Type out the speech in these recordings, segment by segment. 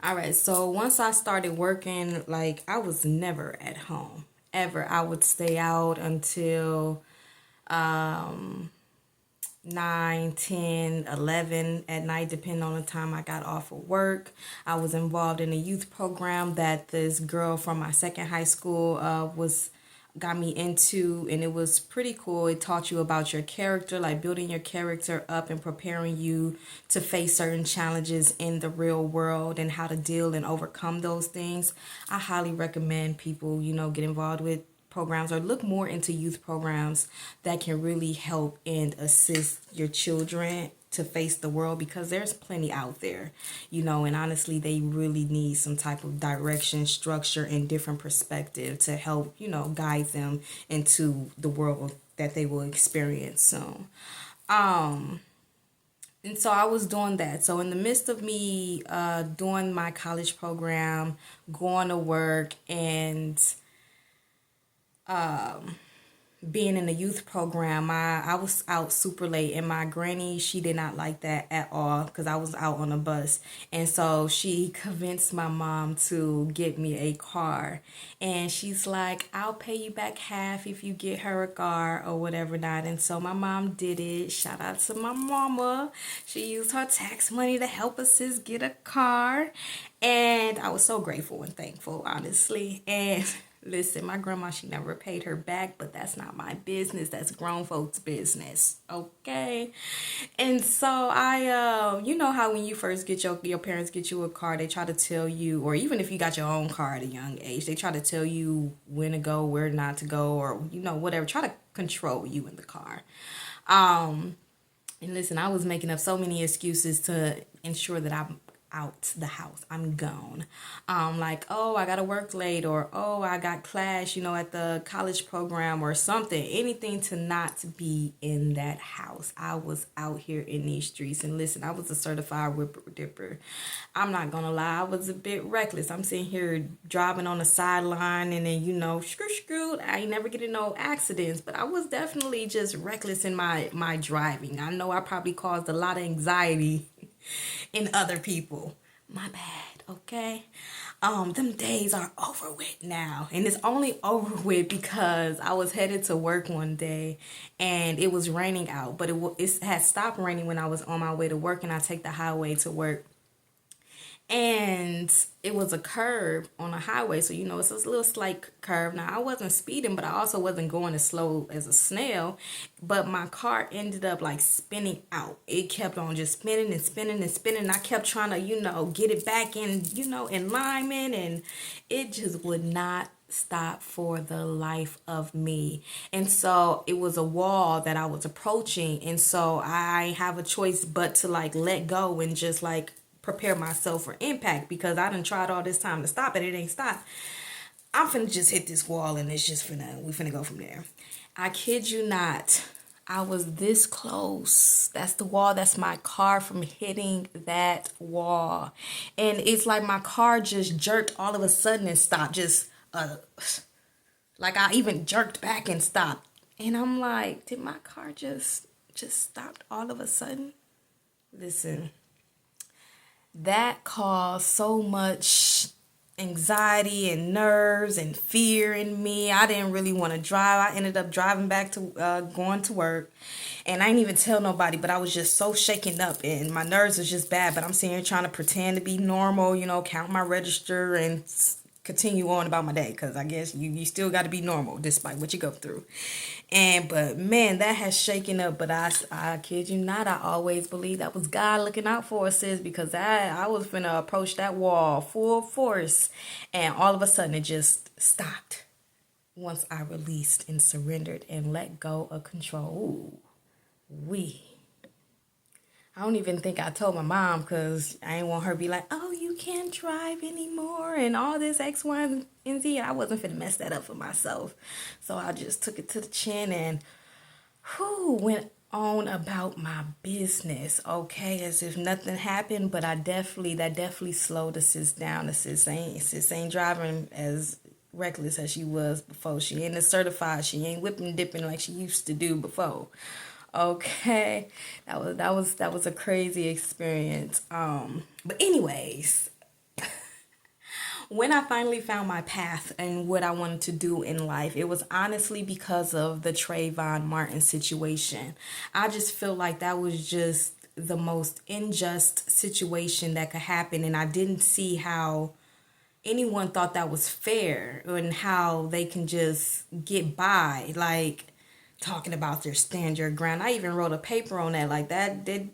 All right, so once I started working, like I was never at home ever. I would stay out until 9, 10, 11 at night, depending on the time I got off of work. I was involved in a youth program that this girl from my second high school was got me into, and it was pretty cool. It taught you about your character, like building your character up and preparing you to face certain challenges in the real world and how to deal and overcome those things. I highly recommend people, get involved with programs or look more into youth programs that can really help and assist your children to face the world, because there's plenty out there, and honestly they really need some type of direction, structure, and different perspective to help, guide them into the world that they will experience soon. And so I was doing that. So in the midst of me doing my college program, going to work, and being in the youth program, I was out super late, and my granny, she did not like that at all because I was out on a bus. And so she convinced my mom to get me a car. And she's like, I'll pay you back half if you get her a car or whatever not. And so my mom did it. Shout out to my mama. She used her tax money to help us sis get a car. And I was so grateful and thankful, honestly. And listen, my grandma, she never paid her back, but that's not my business. That's grown folks' business. Okay. And so you know how when you first get your parents get you a car, they try to tell you, or even if you got your own car at a young age, they try to tell you when to go, where not to go, or, whatever, try to control you in the car. And listen, I was making up so many excuses to ensure that I'm out the house. I'm gone. Like, oh, I gotta work late, or oh, I got class, at the college program or something. Anything to not be in that house. I was out here in these streets, and listen, I was a certified whipper dipper. I'm not gonna lie, I was a bit reckless. I'm sitting here driving on the sideline, and then screw. I ain't never getting no accidents, but I was definitely just reckless in my driving. I know I probably caused a lot of anxiety in other people. My bad, okay? Them days are over with now. And it's only over with because I was headed to work one day and it was raining out, but it had stopped raining when I was on my way to work, and I take the highway to work. And it was a curve on a highway, so it's a little slight curve. Now I wasn't speeding, but I also wasn't going as slow as a snail. But my car ended up like spinning out. It kept on just spinning and spinning and spinning. I kept trying to get it back in in alignment, and it just would not stop for the life of me. And so it was a wall that I was approaching, and so I have a choice but to like let go and just like prepare myself for impact, because I done tried all this time to stop it. It ain't stopped. I'm finna just hit this wall, and it's just we finna go from there. I kid you not. I was this close. That's the wall. That's my car from hitting that wall. And it's like my car just jerked all of a sudden and stopped. Just like I even jerked back and stopped. And I'm like, did my car just stop all of a sudden? Listen, that caused so much anxiety and nerves and fear in me. I didn't really want to drive. I ended up driving back to going to work, and I didn't even tell nobody, but I was just so shaken up and my nerves was just bad. But I'm sitting here trying to pretend to be normal, count my register and continue on about my day, because I guess you still got to be normal despite what you go through. But man, that has shaken up. But I kid you not, I always believe that was God looking out for us, sis, because I was finna approach that wall full force, and all of a sudden it just stopped once I released and surrendered and let go of control. We I don't even think I told my mom, because I didn't want her to be like, oh, you can't drive anymore and all this X, Y, and Z. I wasn't finna mess that up for myself. So I just took it to the chin and went on about my business, okay, as if nothing happened. But that definitely slowed the sis down. The sis ain't driving as reckless as she was before. She ain't as certified. She ain't whipping dipping like she used to do before. Okay, that was a crazy experience. But anyways, When I finally found my path and what I wanted to do in life, it was honestly because of the Trayvon Martin situation. I just feel like that was just the most unjust situation that could happen, and I didn't see how anyone thought that was fair and how they can just get by, like talking about their stand your ground. I even wrote a paper on that. Like that did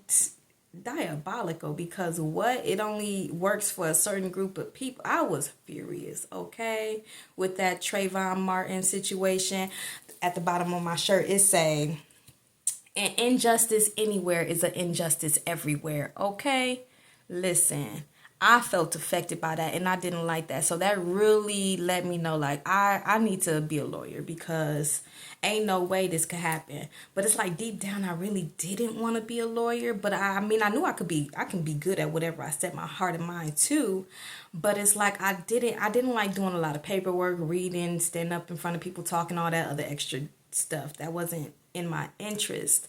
diabolical, because what, it only works for a certain group of people. I was furious, okay, with that Trayvon Martin situation. At the bottom of my shirt it say, an injustice anywhere is an injustice everywhere. Okay, listen, I felt affected by that and I didn't like that. So that really let me know, like, I need to be a lawyer, because ain't no way this could happen. But it's like deep down I really didn't want to be a lawyer, but I mean I knew I can be good at whatever I set my heart and mind to. But it's like I didn't like doing a lot of paperwork, reading, standing up in front of people, talking, all that other extra stuff. That wasn't in my interest.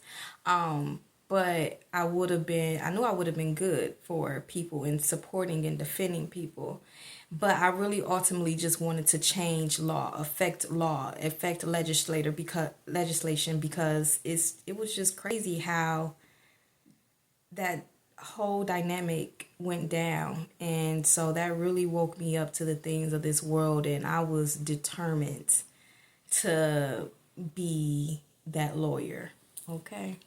But I knew I would have been good for people in supporting and defending people. But I really ultimately just wanted to change law, affect legislation, because it was just crazy how that whole dynamic went down. And so that really woke me up to the things of this world, and I was determined to be that lawyer. Okay.